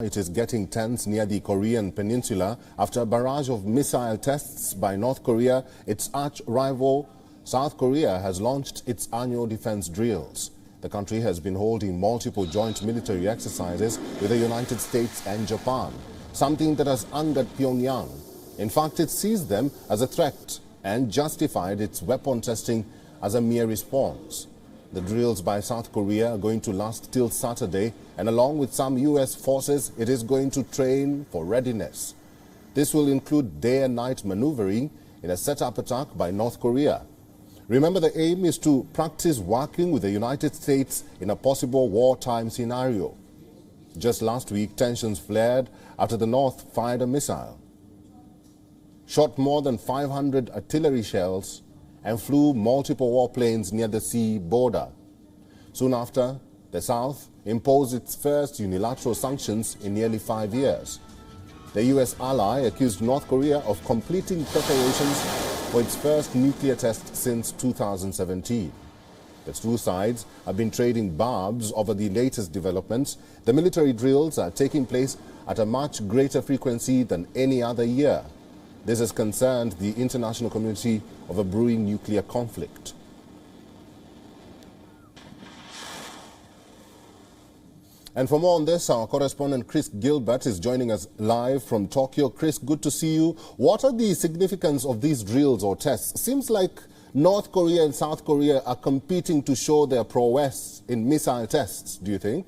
It is getting tense near the Korean peninsula after a barrage of missile tests by North Korea. Its arch-rival South Korea has launched its annual defense drills. The country has been holding multiple joint military exercises with the United States and Japan, something that has angered Pyongyang. In fact, it sees them as a threat and justified its weapon testing as a mere response. The drills by South Korea are going to last till Saturday, and along with some U.S. forces, it is going to train for readiness. This will include day and night maneuvering in a set-up attack by North Korea. Remember, the aim is to practice working with the United States in a possible wartime scenario. Just last week, tensions flared after the North fired a missile, shot more than 500 artillery shells, and flew multiple warplanes near the sea border. Soon after, the South imposed its first unilateral sanctions in nearly 5 years. The U.S. ally accused North Korea of completing preparations for its first nuclear test since 2017. The two sides have been trading barbs over the latest developments. The military drills are taking place at a much greater frequency than any other year. This has concerned the international community of a brewing nuclear conflict. And for more on this, our correspondent Chris Gilbert is joining us live from Tokyo. Chris, good to see you. What are the significance of these drills or tests? Seems like North Korea and South Korea are competing to show their prowess in missile tests, do you think?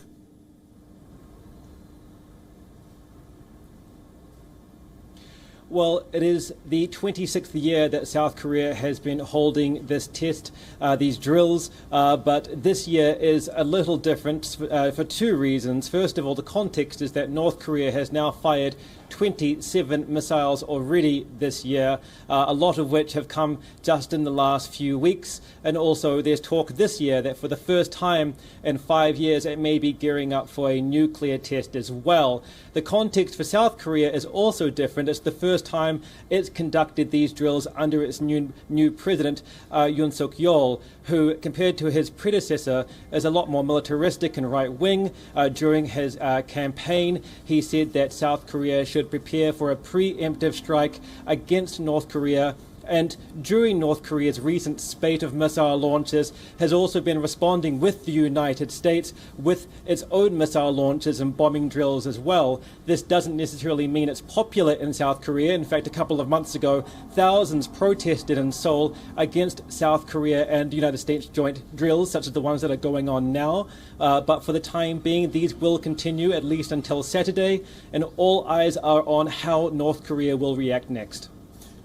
Well, it is the 26th year that South Korea has been holding this test, these drills, but this year is a little different for two reasons. First of all, the context is that North Korea has now fired 27 missiles already this year, a lot of which have come just in the last few weeks. And also there's talk this year that for the first time in 5 years it may be gearing up for a nuclear test as well. The context for South Korea is also different. It's the first time it's conducted these drills under its new president, Yoon Suk-yeol, who, compared to his predecessor, is a lot more militaristic and right-wing. During his campaign, he said that South Korea should prepare for a preemptive strike against North Korea, and during North Korea's recent spate of missile launches has also been responding with the United States with its own missile launches and bombing drills as well. This doesn't necessarily mean it's popular in South Korea. In fact, a couple of months ago, thousands protested in Seoul against South Korea and United States joint drills, such as the ones that are going on now. But for the time being, these will continue at least until Saturday, and all eyes are on how North Korea will react next.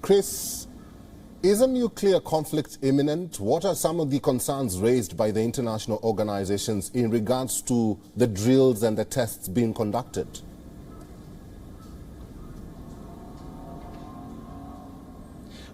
Chris, is a nuclear conflict imminent? What are some of the concerns raised by the international organizations in regards to the drills and the tests being conducted?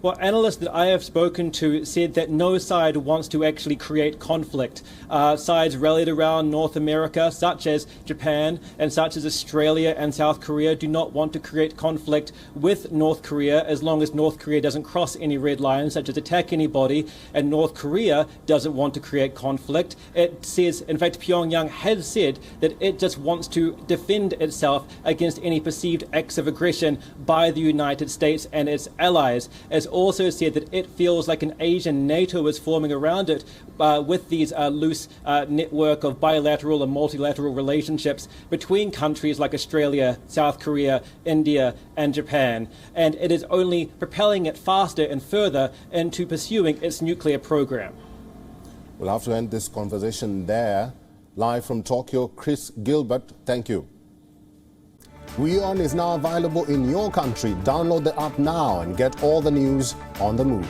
Well, analysts that I have spoken to said that no side wants to actually create conflict. Sides rallied around North America, such as Japan and such as Australia and South Korea, do not want to create conflict with North Korea as long as North Korea doesn't cross any red lines, such as attack anybody, and North Korea doesn't want to create conflict. It says, in fact, Pyongyang has said that it just wants to defend itself against any perceived acts of aggression by the United States and its allies. As also said that it feels like an Asian NATO is forming around it with these loose network of bilateral and multilateral relationships between countries like Australia, South Korea, India and Japan. And it is only propelling it faster and further into pursuing its nuclear program. We'll have to end this conversation there. Live from Tokyo, Chris Gilbert, thank you. WION is now available in your country. Download the app now and get all the news on the move.